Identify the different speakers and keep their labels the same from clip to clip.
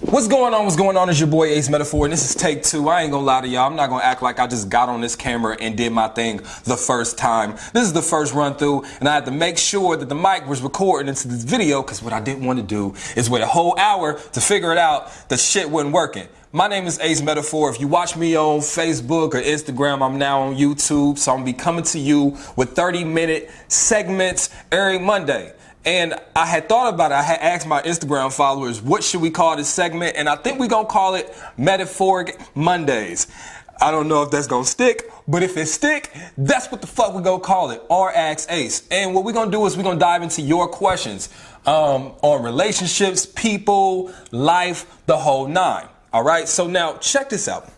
Speaker 1: What's going on? What's going on? It's your boy Ace Metaphor, and this is take two. I ain't gonna lie to y'all. I'm not gonna act like I just got on this camera and did my thing the first time. This is the first run through, and I had to make sure that the mic was recording into this video, because what I didn't want to do is wait a whole hour to figure it out. The shit wasn't working. My name is Ace Metaphor. If you watch me on Facebook or Instagram, I'm now on YouTube, so I'm gonna be coming to you with 30-minute segments every Monday. And I had thought about it. I had asked my Instagram followers, what should we call this segment? And I think we're going to call it Metaphoric Mondays. I don't know if that's going to stick, but if it stick, that's what the fuck we're going to call it, or Ask Ace. And what we're going to do is we're going to dive into your questions on relationships, people, life, the whole nine. All right, so now check this out.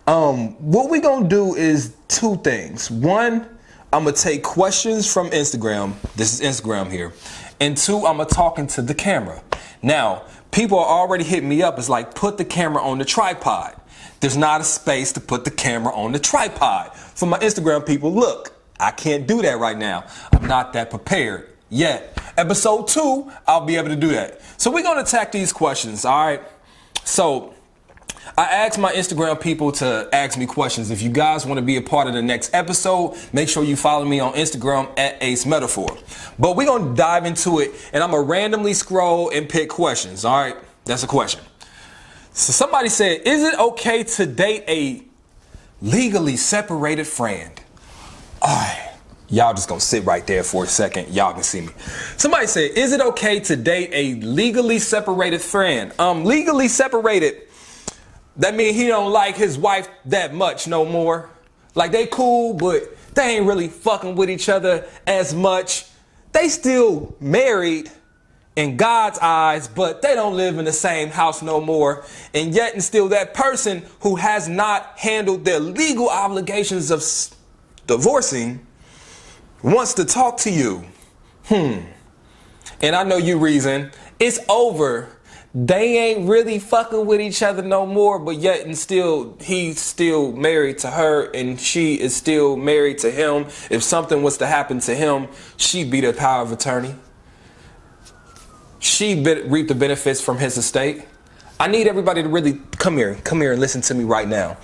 Speaker 1: What we're going to do is two things. One, I'm going to take questions from Instagram. This is Instagram here. And two, I'm going to talk into the camera. Now, people are already hitting me up. It's like, put the camera on the tripod. There's not a space to put the camera on the tripod. For my Instagram people, look, I can't do that right now. I'm not that prepared yet. Episode 2, I'll be able to do that. So we're going to attack these questions, all right? So I asked my Instagram people to ask me questions. If you guys want to be a part of the next episode, make sure you follow me on Instagram at Ace Metaphor. But we're going to dive into it, and I'm going to randomly scroll and pick questions. All right, that's a question. So somebody said, is it okay to date a legally separated friend? All right, y'all just going to sit right there for a second. Y'all can see me. Somebody said, is it okay to date a legally separated friend? Legally separated, that means he don't like his wife that much no more. Like, they cool, but they ain't really fucking with each other as much. They still married in God's eyes, but they don't live in the same house no more. And yet and still that person who has not handled their legal obligations of divorcing wants to talk to you. And I know you reason. It's over. They ain't really fucking with each other no more, but yet and still, he's still married to her and she is still married to him. If something was to happen to him, she'd be the power of attorney. She'd reap the benefits from his estate. I need everybody to really come here and listen to me right now.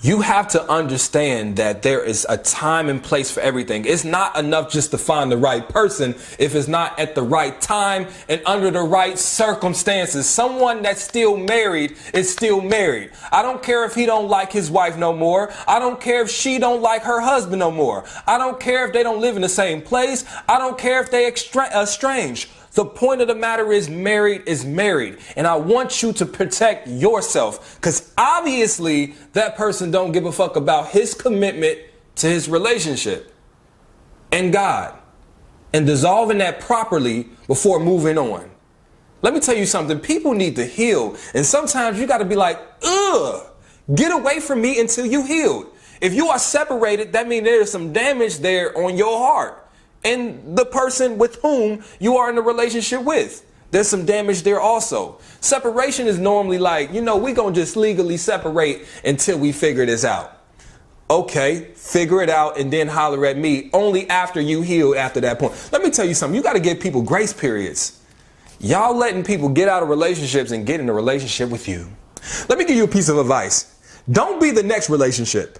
Speaker 1: You have to understand that there is a time and place for everything. It's not enough just to find the right person if it's not at the right time and under the right circumstances. Someone that's still married is still married. I don't care if he don't like his wife no more. I don't care if she don't like her husband no more. I don't care if they don't live in the same place. I don't care if they estranged. The point of the matter is married is married. And I want you to protect yourself, because obviously that person don't give a fuck about his commitment to his relationship and God, and dissolving that properly before moving on. Let me tell you something. People need to heal. And sometimes you got to be like, get away from me until you healed. If you are separated, that means there's some damage there on your heart. And the person with whom you are in a relationship with, there's some damage there also. Separation is normally like, we're going to just legally separate until we figure this out. Okay, figure it out and then holler at me only after you heal after that point. Let me tell you something. You got to give people grace periods. Y'all letting people get out of relationships and get in a relationship with you. Let me give you a piece of advice. Don't be the next relationship.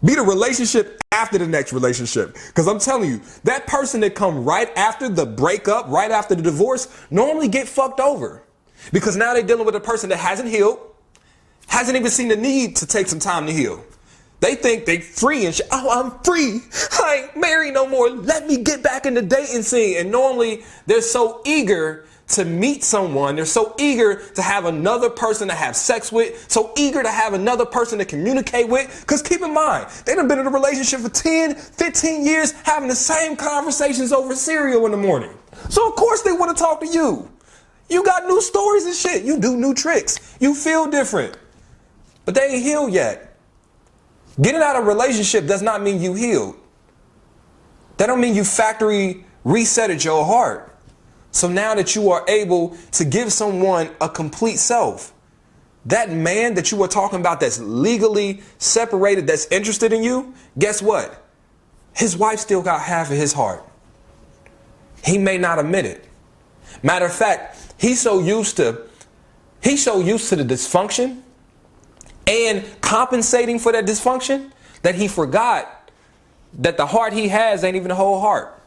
Speaker 1: Be the relationship after the next relationship. Because I'm telling you, that person that come right after the breakup, right after the divorce, normally get fucked over. Because now they're dealing with a person that hasn't healed, hasn't even seen the need to take some time to heal. They think they free and shit. Oh, I'm free. I ain't married no more. Let me get back in the dating scene. And normally they're so eager to meet someone. They're so eager to have another person to have sex with, so eager to have another person to communicate with. Because keep in mind, they done been in a relationship for 10, 15 years, having the same conversations over cereal in the morning. So of course they want to talk to you. You got new stories and shit. You do new tricks. You feel different. But they ain't healed yet. Getting out of a relationship does not mean you healed. That don't mean you factory resetted your heart. So now that you are able to give someone a complete self, that man that you were talking about that's legally separated, that's interested in you, guess what? His wife still got half of his heart. He may not admit it. Matter of fact, He's so used to the dysfunction and compensating for that dysfunction that he forgot that the heart he has ain't even the whole heart.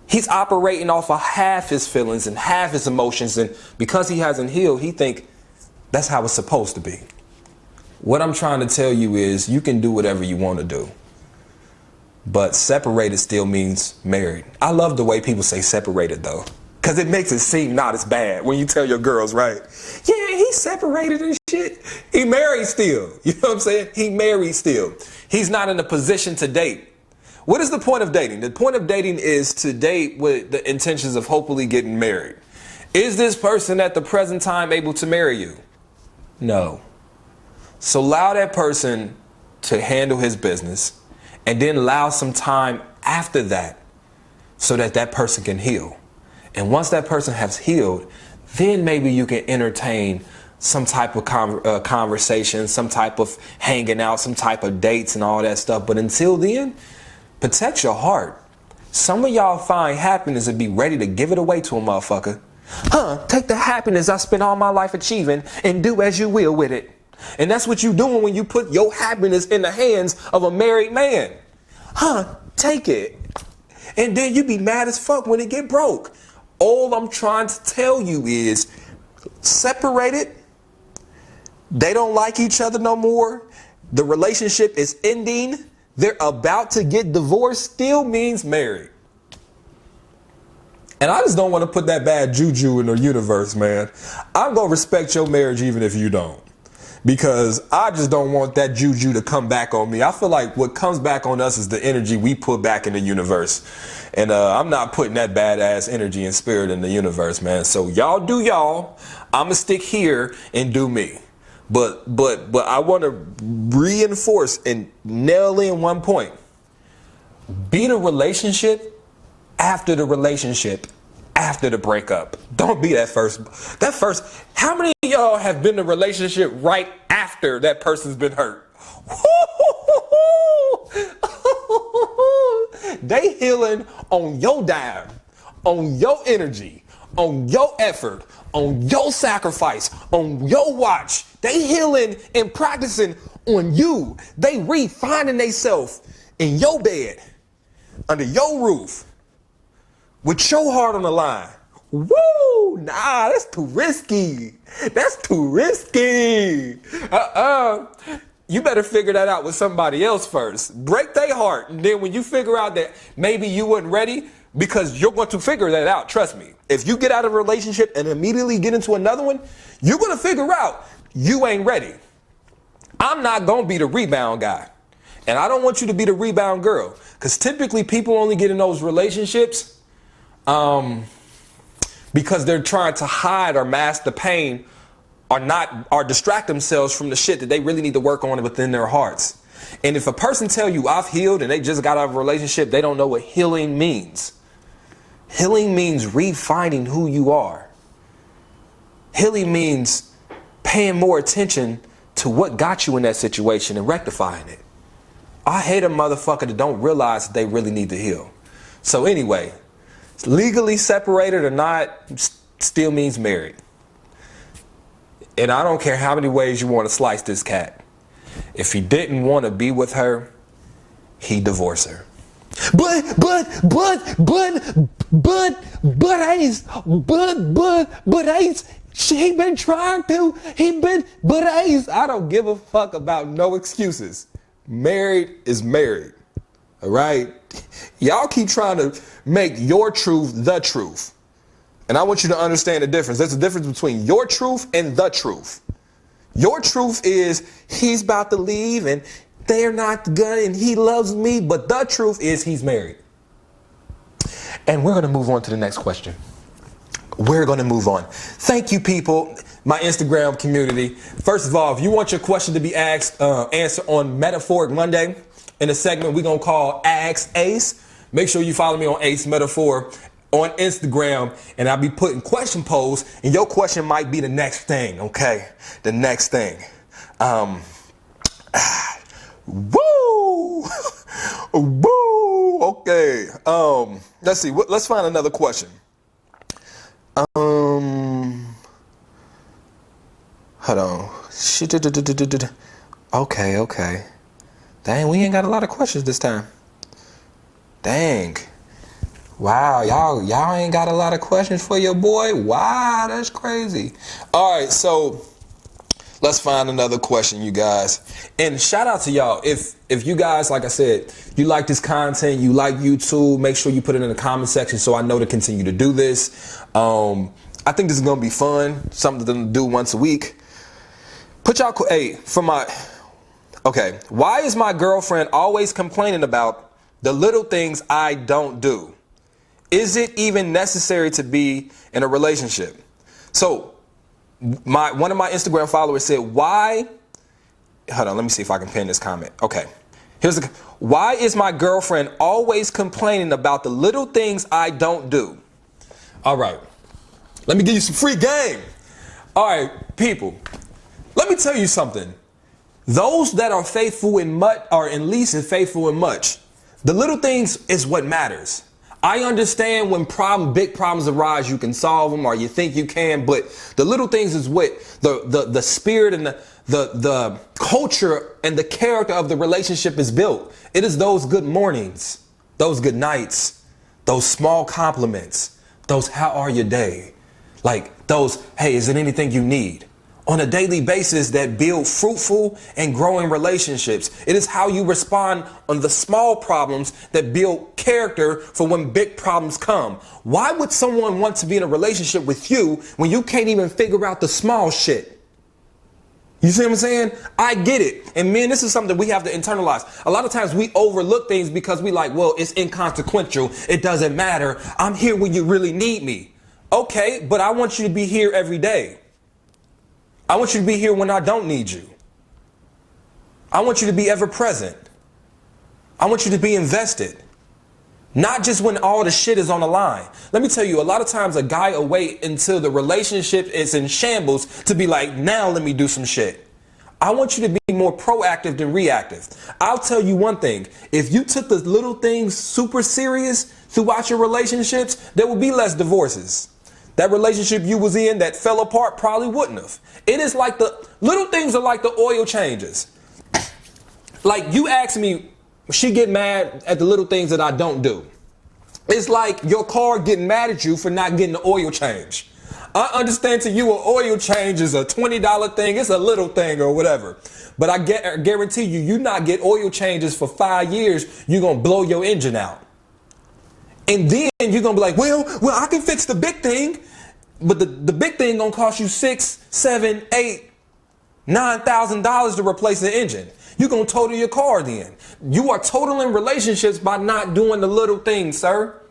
Speaker 1: He's operating off of half his feelings and half his emotions, and because he hasn't healed, he think that's how it's supposed to be. What I'm trying to tell you is you can do whatever you want to do, but separated still means married. I love the way people say separated though, because it makes it seem not as bad when you tell your girls, right? Yeah, he's separated and shit. He married still. You know what I'm saying? He married still. He's not in a position to date. What is the point of dating? The point of dating is to date with the intentions of hopefully getting married. Is this person at the present time able to marry you? No. So allow that person to handle his business and then allow some time after that so that that person can heal. And once that person has healed, then maybe you can entertain some type of conversation, some type of hanging out, some type of dates and all that stuff. But until then, protect your heart. Some of y'all find happiness and be ready to give it away to a motherfucker. Take the happiness I spent all my life achieving and do as you will with it. And that's what you doing when you put your happiness in the hands of a married man. Take it. And then you be mad as fuck when it get broke. All I'm trying to tell you is separated. They don't like each other no more. The relationship is ending. They're about to get divorced, still means married. And I just don't want to put that bad juju in the universe, man. I'm going to respect your marriage even if you don't. Because I just don't want that juju to come back on me. I feel like what comes back on us is the energy we put back in the universe. And I'm not putting that badass energy and spirit in the universe, man. So y'all do y'all. I'm going to stick here and do me. But I want to reinforce and nail in one point. Be the relationship after the relationship after the breakup. Don't be that first. How many of y'all have been in a relationship right after that person's been hurt? They healing on your dime, on your energy, on your effort, on your sacrifice, on your watch. They healing and practicing on you. They refining themselves in your bed, under your roof, with your heart on the line. Woo! Nah, that's too risky. That's too risky. You better figure that out with somebody else first. Break their heart. And then when you figure out that maybe you weren't ready, because you're going to figure that out. Trust me. If you get out of a relationship and immediately get into another one, you're going to figure out you ain't ready. I'm not going to be the rebound guy. And I don't want you to be the rebound girl. Because typically people only get in those relationships because they're trying to hide or mask the pain or distract themselves from the shit that they really need to work on within their hearts. And if a person tell you I've healed and they just got out of a relationship, they don't know what healing means. Healing means refining who you are. Healing means paying more attention to what got you in that situation and rectifying it. I hate a motherfucker that don't realize that they really need to heal. So anyway, legally separated or not, still means married. And I don't care how many ways you want to slice this cat. If he didn't want to be with her, he divorced her. But Ace, she been trying to, but Ace, I don't give a fuck about no excuses. Married is married. All right. Y'all keep trying to make your truth the truth. And I want you to understand the difference. There's a difference between your truth and the truth. Your truth is he's about to leave and they're not gonna, and he loves me. But the truth is he's married. And we're going to move on to the next question. We're going to move on. Thank you, people, my Instagram community. First of all, if you want your question to be asked, answer on Metaphoric Monday in a segment we're going to call Ask Ace, make sure you follow me on Ace Metaphor on Instagram, and I'll be putting question polls, and your question might be the next thing, okay? The next thing. Woo! Woo! Okay. Let's see. Let's find another question. Hold on. Okay. Dang, we ain't got a lot of questions this time. Dang. Wow, y'all ain't got a lot of questions for your boy. Wow, that's crazy. All right, so let's find another question, you guys. And shout out to y'all. If you guys, like I said, you like this content, you like YouTube, make sure you put it in the comment section so I know to continue to do this. I think this is gonna be fun, something to do once a week. Put y'all, okay, why is my girlfriend always complaining about the little things I don't do? Is it even necessary to be in a relationship? So one of my Instagram followers said, why, hold on, let me see if I can pin this comment. Okay, why is my girlfriend always complaining about the little things I don't do? All right, let me give you some free game. All right, people, let me tell you something. Those that are faithful in much are at least faithful in much. The little things is what matters. I understand when big problems arise, you can solve them or you think you can, but the little things is what the spirit and the culture and the character of the relationship is built. It is those good mornings, those good nights, those small compliments, those how are your day? Like those, hey, is there anything you need? On a daily basis that build fruitful and growing relationships. It is how you respond on the small problems that build character for when big problems come. Why would someone want to be in a relationship with you when you can't even figure out the small shit? You see what I'm saying? I get it. And man, this is something we have to internalize. A lot of times we overlook things because we like, well, it's inconsequential. It doesn't matter. I'm here when you really need me. Okay, but I want you to be here every day. I want you to be here when I don't need you. I want you to be ever present. I want you to be invested. Not just when all the shit is on the line. Let me tell you, a lot of times a guy will wait until the relationship is in shambles to be like, now let me do some shit. I want you to be more proactive than reactive. I'll tell you one thing. If you took the little things super serious throughout your relationships, there will be less divorces. That relationship you was in that fell apart probably wouldn't have. It is like the little things are like the oil changes. Like you ask me, she get mad at the little things that I don't do. It's like your car getting mad at you for not getting the oil change. I understand to you an oil change is a $20 thing. It's a little thing or whatever. But I guarantee you not get oil changes for 5 years, you're going to blow your engine out. And then you're going to be like, well, I can fix the big thing. But the big thing going to cost you $6,000, $7,000, $8,000, $9,000 to replace the engine. You're going to total your car then. You are totaling relationships by not doing the little things, sir.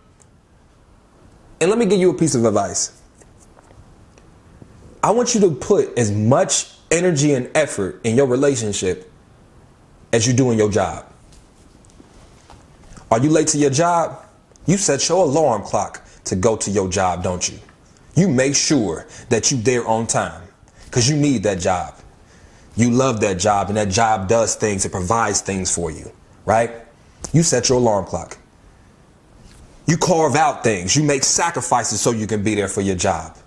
Speaker 1: And let me give you a piece of advice. I want you to put as much energy and effort in your relationship as you do in your job. Are you late to your job? You set your alarm clock to go to your job, don't you? You make sure that you're there on time because you need that job. You love that job and that job does things. It provides things for you, right? You set your alarm clock. You carve out things. You make sacrifices so you can be there for your job.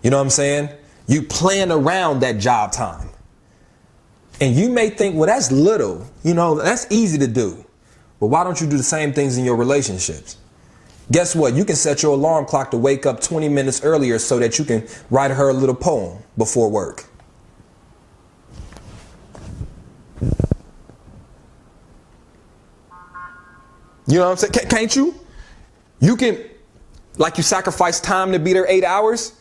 Speaker 1: You know what I'm saying? You plan around that job time. And you may think, well, that's little. You know, that's easy to do. But why don't you do the same things in your relationships? Guess what? You can set your alarm clock to wake up 20 minutes earlier so that you can write her a little poem before work. You know what I'm saying? Can't you? You can, like you sacrifice time to be there 8 hours.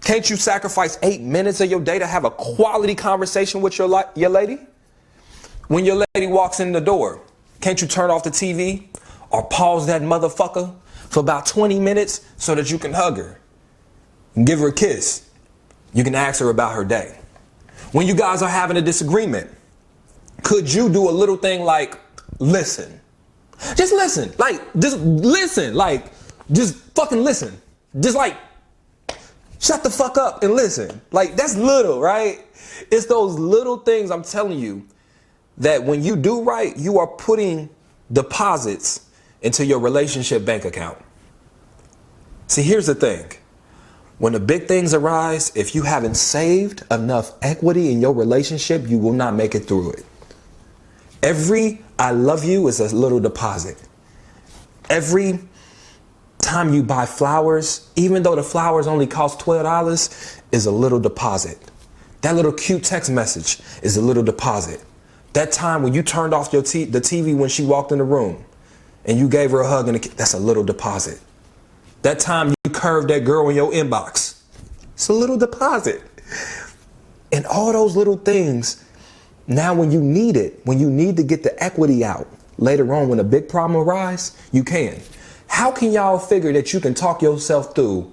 Speaker 1: Can't you sacrifice 8 minutes of your day to have a quality conversation with your lady? When your lady walks in the door, can't you turn off the TV or pause that motherfucker for about 20 minutes so that you can hug her and give her a kiss? You can ask her about her day. When you guys are having a disagreement, could you do a little thing like listen? Just listen. Like, just listen. Like, just fucking listen. Just like, shut the fuck up and listen. Like, that's little, right? It's those little things, I'm telling you, that when you do right, you are putting deposits into your relationship bank account. See, here's the thing. When the big things arise, if you haven't saved enough equity in your relationship, you will not make it through it. Every I love you is a little deposit. Every time you buy flowers, even though the flowers only cost $12, is a little deposit. That little cute text message is a little deposit. That time when you turned off the TV when she walked in the room and you gave her a hug, that's a little deposit. That time you curved that girl in your inbox, it's a little deposit. And all those little things, now when you need it, when you need to get the equity out later on when a big problem arises, you can. How can y'all figure that you can talk yourself through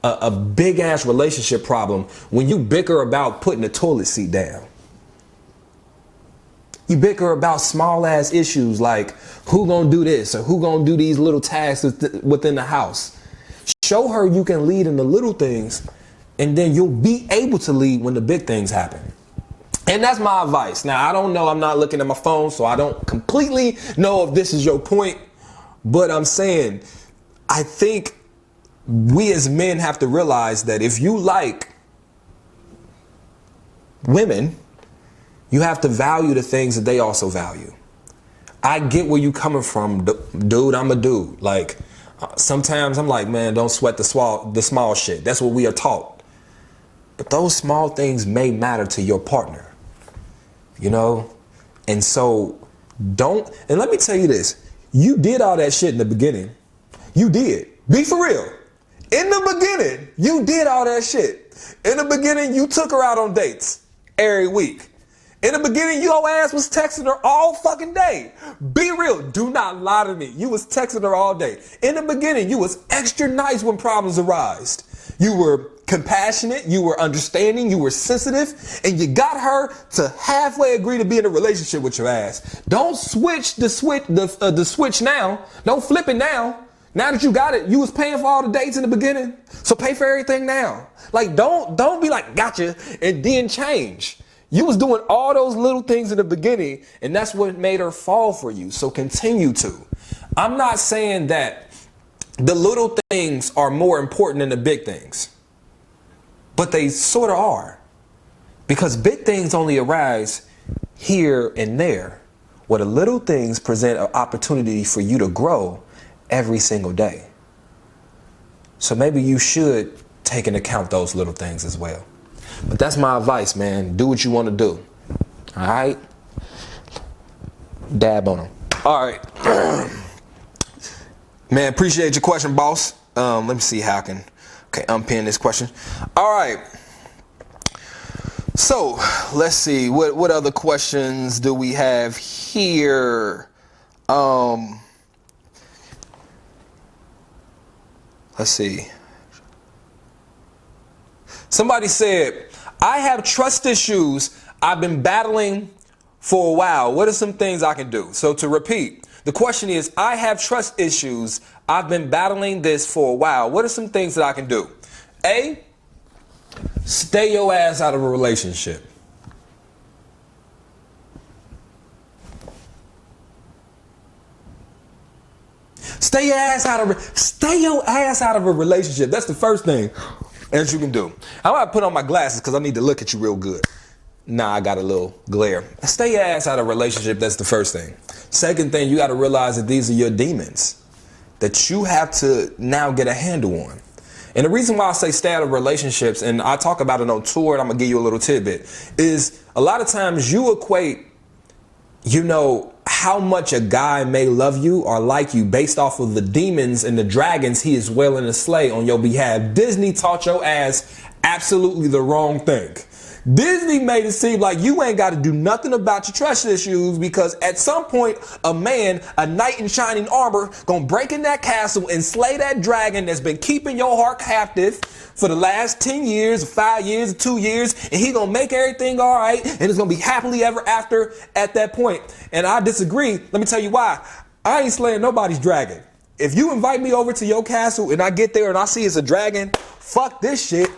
Speaker 1: a big ass relationship problem when you bicker about putting the toilet seat down? You bicker about small ass issues like who gonna do this or who gonna do these little tasks within the house. Show her you can lead in the little things, and then you'll be able to lead when the big things happen. And that's my advice. Now, I don't know. I'm not looking at my phone, so I don't completely know if this is your point. But I'm saying, I think we as men have to realize that if you like women, you have to value the things that they also value. I get where you coming from, dude. I'm a dude. Like, sometimes I'm like, man, don't sweat the small shit. That's what we are taught. But those small things may matter to your partner, you know? And so don't, and let me tell you this. You did all that shit in the beginning. You did. Be for real. In the beginning, you did all that shit. In the beginning, you took her out on dates every week. In the beginning, your ass was texting her all fucking day. Be real. Do not lie to me. You was texting her all day. In the beginning, you was extra nice when problems arised. You were compassionate. You were understanding. You were sensitive. And you got her to halfway agree to be in a relationship with your ass. Don't switch the switch now. Don't flip it now. Now that you got it, you was paying for all the dates in the beginning. So pay for everything now. Like, don't be like, gotcha, and then change. You was doing all those little things in the beginning, and that's what made her fall for you. So continue to. I'm not saying that the little things are more important than the big things, but they sort of are, because big things only arise here and there, where the little things present an opportunity for you to grow every single day. So maybe you should take into account those little things as well. But that's my advice, man. Do what you want to do. All right? Dab on them. All right. Man, appreciate your question, boss. Let me see how I can unpin this question. All right. So let's see. What other questions do we have here? Let's see. Somebody said, I have trust issues I've been battling for a while. What are some things I can do? So to repeat, the question is, I have trust issues. I've been battling this for a while. What are some things that I can do? A, stay your ass out of a relationship. Stay your ass out of a relationship. That's the first thing that you can do. I'm going to put on my glasses because I need to look at you real good. Nah, I got a little glare. Stay your ass out of a relationship. That's the first thing. Second thing, you got to realize that these are your demons that you have to now get a handle on. And the reason why I say stay out of relationships, and I talk about it on tour, and I'm going to give you a little tidbit, is a lot of times you equate, how much a guy may love you or like you based off of the demons and the dragons he is willing to slay on your behalf. Disney taught your ass absolutely the wrong thing. Disney made it seem like you ain't got to do nothing about your trust issues, because at some point a knight in shining armor, gonna break in that castle and slay that dragon that's been keeping your heart captive for the last 10 years, 5 years, 2 years, and he gonna make everything all right, and it's gonna be happily ever after at that point. And I disagree. Let me tell you why. I ain't slaying nobody's dragon. If you invite me over to your castle and I get there and I see it's a dragon, fuck this shit.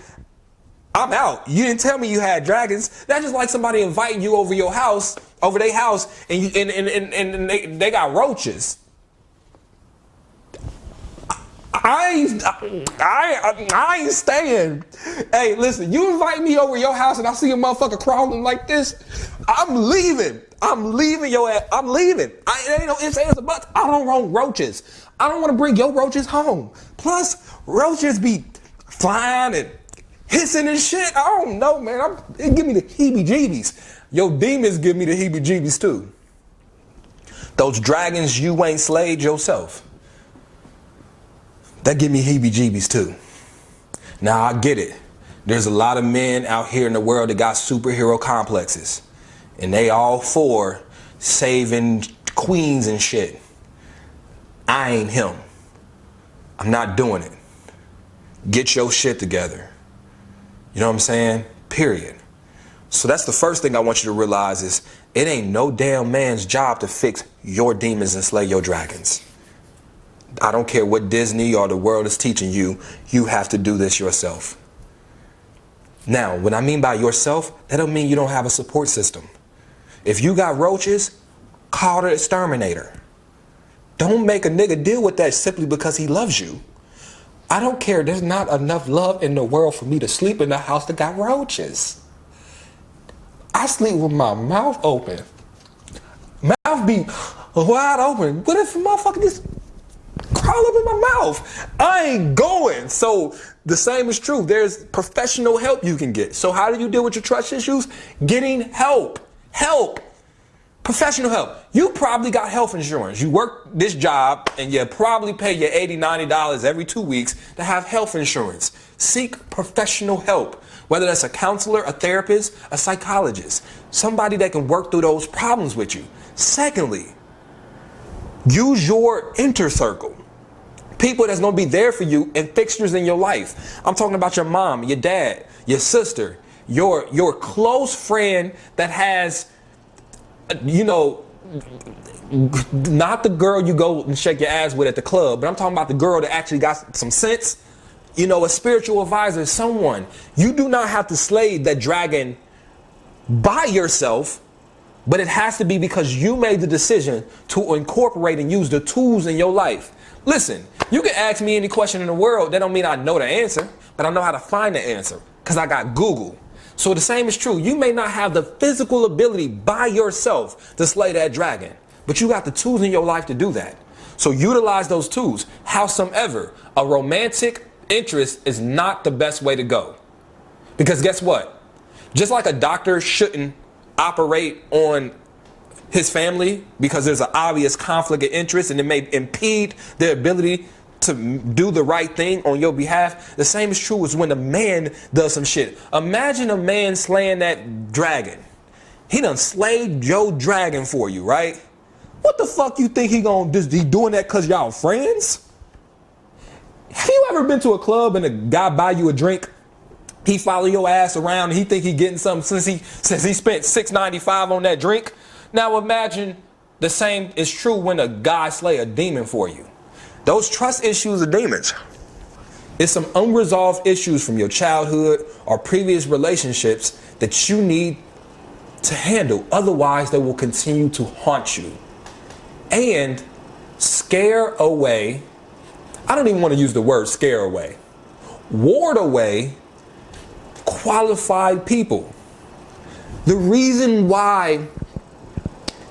Speaker 1: I'm out. You didn't tell me you had dragons. That's just like somebody inviting you over their house, and they got roaches. I ain't staying. Hey, listen, you invite me over your house and I see a motherfucker crawling like this, I'm leaving. I'm leaving your ass. I'm leaving. It ain't no ifs, ands, or buts. I don't want roaches. I don't want to bring your roaches home. Plus, roaches be flying and hissing and shit. I don't know, man. It give me the heebie-jeebies. Your demons give me the heebie-jeebies too. Those dragons you ain't slayed yourself, that give me heebie-jeebies too. Now I get it. There's a lot of men out here in the world that got superhero complexes. And they all for saving queens and shit. I ain't him. I'm not doing it. Get your shit together. You know what I'm saying? Period. So that's the first thing I want you to realize is it ain't no damn man's job to fix your demons and slay your dragons. I don't care what Disney or the world is teaching you, you have to do this yourself. Now, what I mean by yourself, that don't mean you don't have a support system. If you got roaches, call the exterminator. Don't make a nigga deal with that simply because he loves you. I don't care. There's not enough love in the world for me to sleep in the house that got roaches. I sleep with my mouth open. Mouth be wide open. What if a motherfucker just crawl up in my mouth? I ain't going. So the same is true. There's professional help you can get. So how do you deal with your trust issues? Getting help. Help. Professional help. You probably got health insurance. You work this job and you probably pay your $80, $90 every 2 weeks to have health insurance. Seek professional help. Whether that's a counselor, a therapist, a psychologist. Somebody that can work through those problems with you. Secondly, use your inner circle. People that's going to be there for you and fixtures in your life. I'm talking about your mom, your dad, your sister, your close friend that has, you know, not the girl you go and shake your ass with at the club, but I'm talking about the girl that actually got some sense, you know, a spiritual advisor, someone. You do not have to slay that dragon by yourself, but it has to be because you made the decision to incorporate and use the tools in your life. Listen, you can ask me any question in the world. That don't mean I know the answer, but I know how to find the answer because I got Google. So the same is true. You may not have the physical ability by yourself to slay that dragon, but you got the tools in your life to do that. So utilize those tools. Howsoever, a romantic interest is not the best way to go. Because guess what? Just like a doctor shouldn't operate on his family because there's an obvious conflict of interest and it may impede their ability to do the right thing on your behalf. The same is true as when a man does some shit. Imagine a man slaying that dragon. He done slayed your dragon for you, right? What the fuck you think he gonna do? He doing that cause y'all friends? Have you ever been to a club and a guy buy you a drink? He follow your ass around and he think he getting something since he spent $6.95 on that drink. Now imagine the same is true when a guy slay a demon for you. Those trust issues are demons. It's some unresolved issues from your childhood or previous relationships that you need to handle. Otherwise, they will continue to haunt you and scare away. I don't even want to use the word scare away. Ward away qualified people. The reason why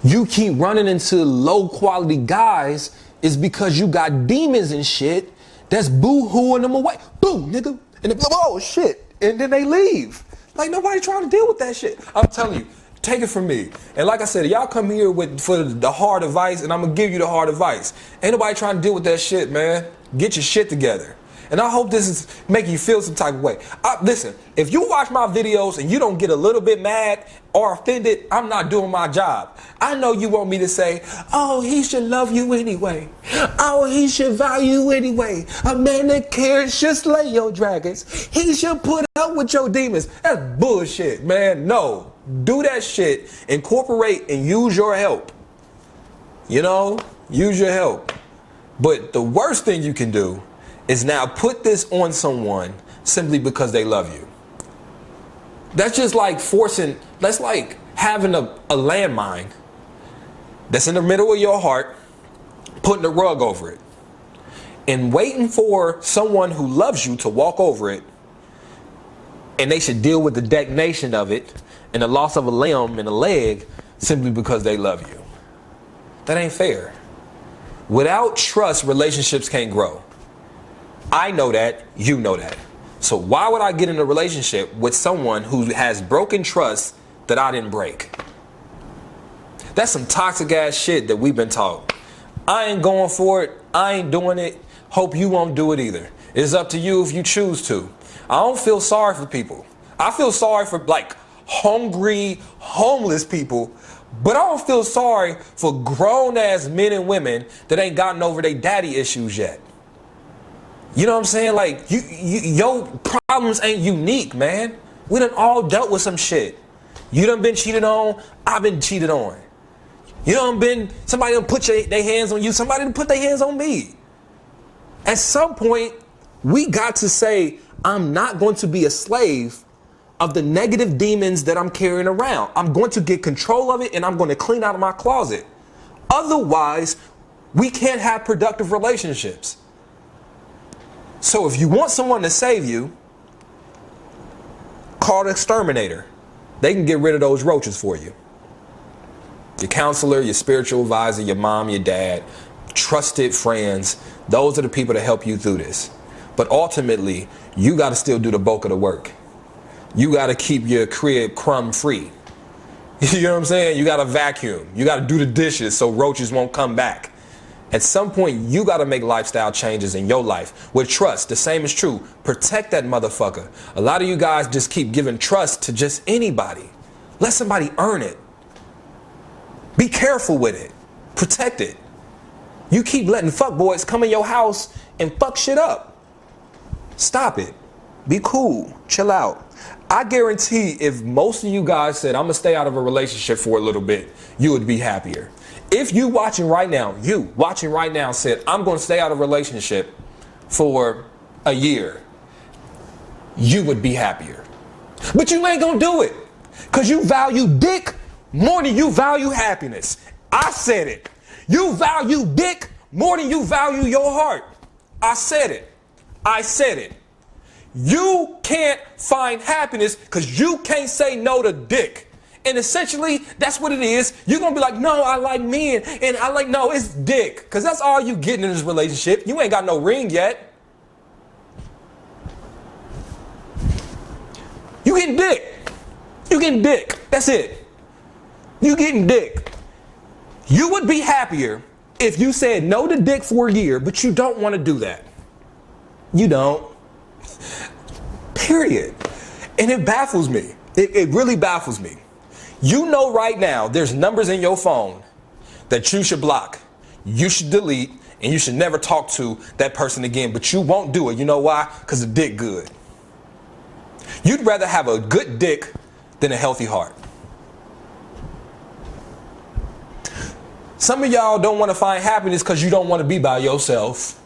Speaker 1: you keep running into low quality guys is because you got demons and shit that's boo-hooing them away. Boo, nigga. And they, oh, shit. And then they leave. Like, nobody trying to deal with that shit. I'm telling you, take it from me. And like I said, y'all come here for the hard advice, and I'm going to give you the hard advice. Ain't nobody trying to deal with that shit, man. Get your shit together. And I hope this is making you feel some type of way. Listen, if you watch my videos and you don't get a little bit mad or offended, I'm not doing my job. I know you want me to say, oh, he should love you anyway. Oh, he should value you anyway. A man that cares should slay your dragons. He should put up with your demons. That's bullshit, man. No, do that shit. Incorporate and use your help. You know, use your help. But the worst thing you can do is now put this on someone simply because they love you. That's just like that's like having a landmine that's in the middle of your heart, putting a rug over it. and waiting for someone who loves you to walk over it, and they should deal with the detonation of it and the loss of a limb and a leg simply because they love you. That ain't fair. Without trust, relationships can't grow. I know that, you know that. So why would I get in a relationship with someone who has broken trust that I didn't break? That's some toxic ass shit that we've been taught. I ain't going for it. I ain't doing it. Hope you won't do it either. It's up to you if you choose to. I don't feel sorry for people. I feel sorry for like hungry, homeless people, but I don't feel sorry for grown ass men and women that ain't gotten over their daddy issues yet. You know what I'm saying? Like your problems ain't unique, man. We done all dealt with some shit. You done been cheated on. I've been cheated on. You done been, somebody done put their hands on you. Somebody done put their hands on me. At some point, we got to say, I'm not going to be a slave of the negative demons that I'm carrying around. I'm going to get control of it and I'm going to clean out of my closet. Otherwise, we can't have productive relationships. So if you want someone to save you, call the exterminator. They can get rid of those roaches for you. Your counselor, your spiritual advisor, your mom, your dad, trusted friends, those are the people that help you through this. But ultimately, you got to still do the bulk of the work. You got to keep your crib crumb free. You know what I'm saying? You got to vacuum. You got to do the dishes so roaches won't come back. At some point, you got to make lifestyle changes in your life with trust. The same is true. Protect that motherfucker. A lot of you guys just keep giving trust to just anybody. Let somebody earn it. Be careful with it. Protect it. You keep letting fuckboys come in your house and fuck shit up. Stop it. Be cool. Chill out. I guarantee if most of you guys said, I'm going to stay out of a relationship for a little bit, you would be happier. If you watching right now said, I'm going to stay out of a relationship for a year, you would be happier. But you ain't going to do it because you value dick more than you value happiness. I said it. You value dick more than you value your heart. I said it. I said it. You can't find happiness because you can't say no to dick. And essentially, that's what it is. You're going to be like, no, I like men. And I like, no, it's dick. Because that's all you getting in this relationship. You ain't got no ring yet. You getting dick. You getting dick. That's it. You getting dick. You would be happier if you said no to dick for a year, but you don't want to do that. You don't. Period. And it baffles me. It really baffles me. You know right now there's numbers in your phone that you should block, you should delete, and you should never talk to that person again, but you won't do it. You know why? Because the dick good. You'd rather have a good dick than a healthy heart. Some of y'all don't want to find happiness because you don't want to be by yourself.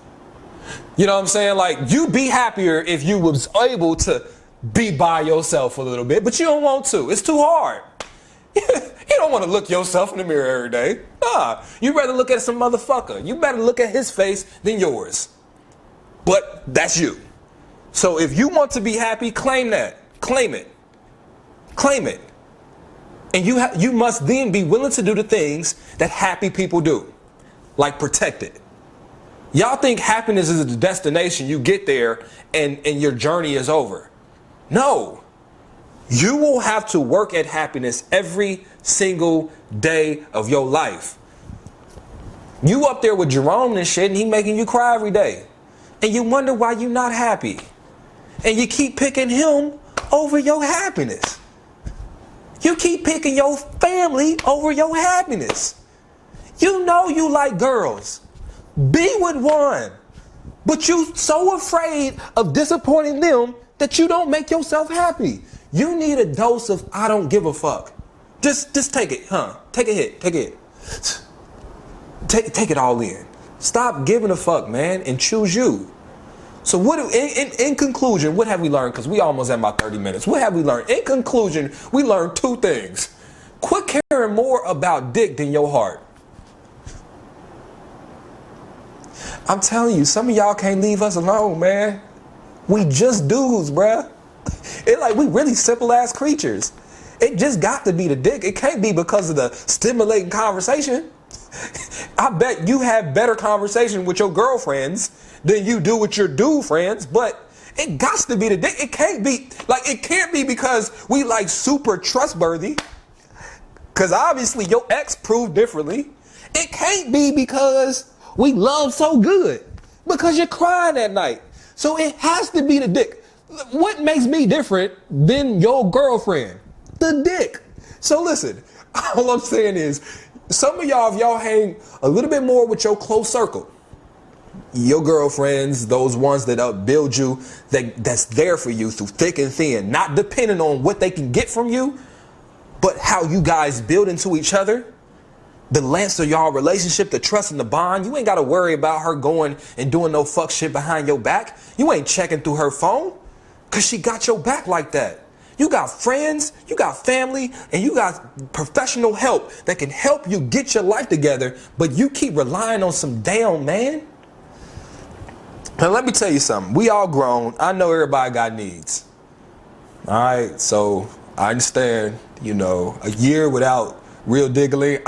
Speaker 1: You know what I'm saying? Like, you'd be happier if you was able to be by yourself a little bit, but you don't want to. It's too hard. You don't want to look yourself in the mirror every day. Nah, you'd rather look at some motherfucker. You better look at his face than yours. But that's you. So if you want to be happy, claim that. Claim it. Claim it. And you must then be willing to do the things that happy people do. Like protect it. Y'all think happiness is a destination. You get there and your journey is over. No. You will have to work at happiness every single day of your life. You up there with Jerome and shit, and he making you cry every day. And you wonder why you're not happy. And you keep picking him over your happiness. You keep picking your family over your happiness. You know you like girls. Be with one. But you so afraid of disappointing them that you don't make yourself happy. You need a dose of I don't give a fuck. Just take it, huh? Take a hit. Take it. Take it all in. Stop giving a fuck, man, and choose you. So what? In conclusion, what have we learned? Because we almost at about 30 minutes. What have we learned? In conclusion, we learned two things. Quit caring more about dick than your heart. I'm telling you, some of y'all can't leave us alone, man. We just dudes, bruh. It like we really simple ass creatures. It just got to be the dick. It can't be because of the stimulating conversation. I bet you have better conversation with your girlfriends than you do with your dude friends, but it got to be the dick. It can't be because we like super trustworthy. Cause obviously your ex proved differently. It can't be because we love so good. Because you're crying at night. So it has to be the dick. What makes me different than your girlfriend? The dick. So listen, all I'm saying is, some of y'all, if y'all hang a little bit more with your close circle, your girlfriends, those ones that upbuild you, that's there for you through thick and thin, not depending on what they can get from you, but how you guys build into each other, the lengths of y'all relationship, the trust and the bond. You ain't got to worry about her going and doing no fuck shit behind your back. You ain't checking through her phone because she got your back like that. You got friends, you got family, and you got professional help that can help you get your life together, but you keep relying on some damn man. Now let me tell you something. We all grown. I know everybody got needs. All right, so I understand, a year without real diggling.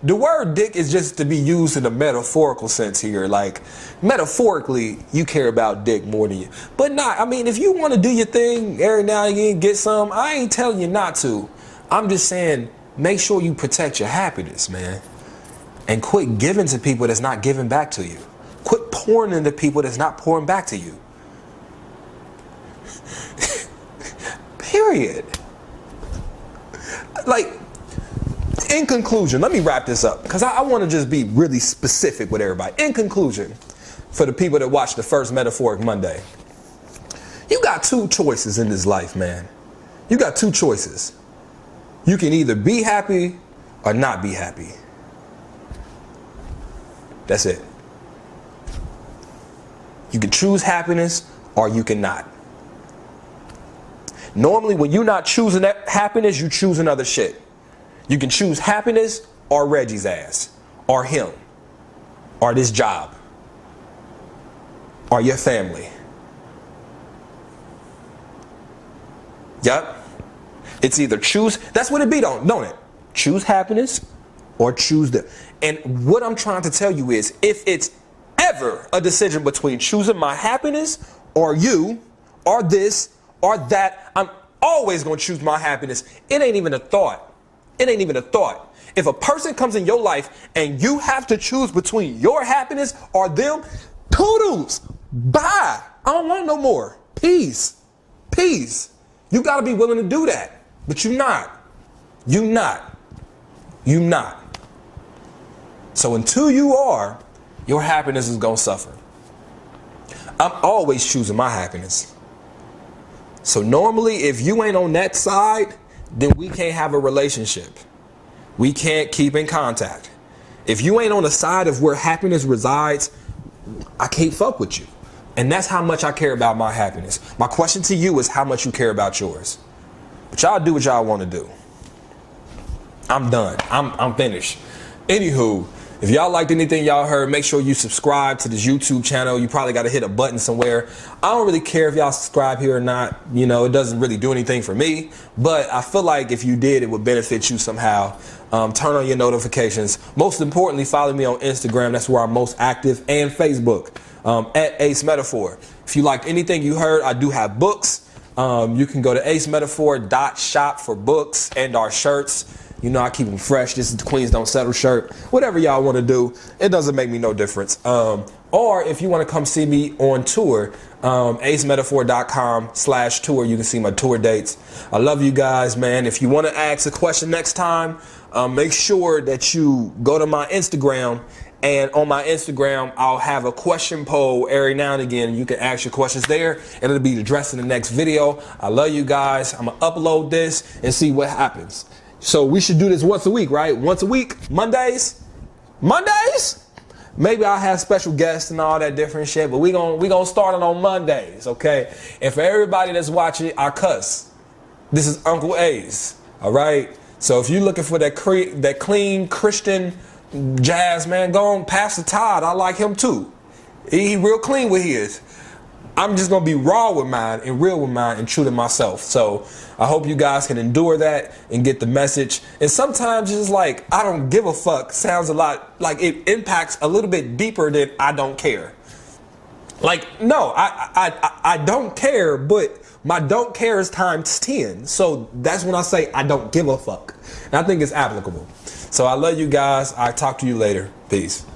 Speaker 1: The word dick is just to be used in a metaphorical sense here. Like, metaphorically, you care about dick more than you. But if you want to do your thing every now and again, get some, I ain't telling you not to. I'm just saying, make sure you protect your happiness, man. And quit giving to people that's not giving back to you. Quit pouring into people that's not pouring back to you. Period. Like, in conclusion, let me wrap this up because I want to just be really specific with everybody. In conclusion, for the people that watch the first Metaphoric Monday, you got two choices in this life, man. You got two choices. You can either be happy or not be happy. That's it. You can choose happiness or you cannot. Normally, when you're not choosing that happiness, you choosing other shit. You can choose happiness or Reggie's ass, or him, or this job, or your family. Yep. It's either choose, that's what it be, don't it? Choose happiness or choose the. And what I'm trying to tell you is, if it's ever a decision between choosing my happiness or you, or this, or that, I'm always going to choose my happiness. It ain't even a thought. It ain't even a thought. If a person comes in your life and you have to choose between your happiness or them, toodles, bye. I don't want no more. Peace. Peace. You got to be willing to do that. But you're not. You're not. You're not. So until you are, your happiness is going to suffer. I'm always choosing my happiness. So normally, if you ain't on that side, then we can't have a relationship. We can't keep in contact. If you ain't on the side of where happiness resides, I can't fuck with you. And that's how much I care about my happiness. My question to you is how much you care about yours. But y'all do what y'all want to do. I'm done. I'm finished. Anywho, if y'all liked anything y'all heard, make sure you subscribe to this YouTube channel. You probably got to hit a button somewhere. I don't really care if y'all subscribe here or not. It doesn't really do anything for me. But I feel like if you did, it would benefit you somehow. Turn on your notifications. Most importantly, follow me on Instagram. That's where I'm most active. And Facebook at acemetaphor. If you liked anything you heard, I do have books. You can go to acemetaphor.shop for books and our shirts. I keep them fresh. This is the Queens Don't Settle shirt. Whatever y'all want to do, it doesn't make me no difference. Or if you want to come see me on tour, acemetaphor.com/tour. You can see my tour dates. I love you guys, man. If you want to ask a question next time, make sure that you go to my Instagram. And on my Instagram, I'll have a question poll every now and again. You can ask your questions there, and it'll be addressed in the next video. I love you guys. I'm going to upload this and see what happens. So we should do this once a week, right? Once a week, Mondays. Maybe I'll have special guests and all that different shit, but we gonna start it on Mondays, okay? And for everybody that's watching, I cuss. This is Uncle A's, all right? So if you're looking for that clean Christian jazz, man, go on Pastor Todd. I like him too. He real clean with his. I'm just gonna be raw with mine and real with mine and true to myself. So I hope you guys can endure that and get the message. And sometimes it's like, I don't give a fuck sounds a lot like it impacts a little bit deeper than I don't care. Like, no, I don't care, but my don't care is times 10. So that's when I say I don't give a fuck. And I think it's applicable. So I love you guys. I'll talk to you later. Peace.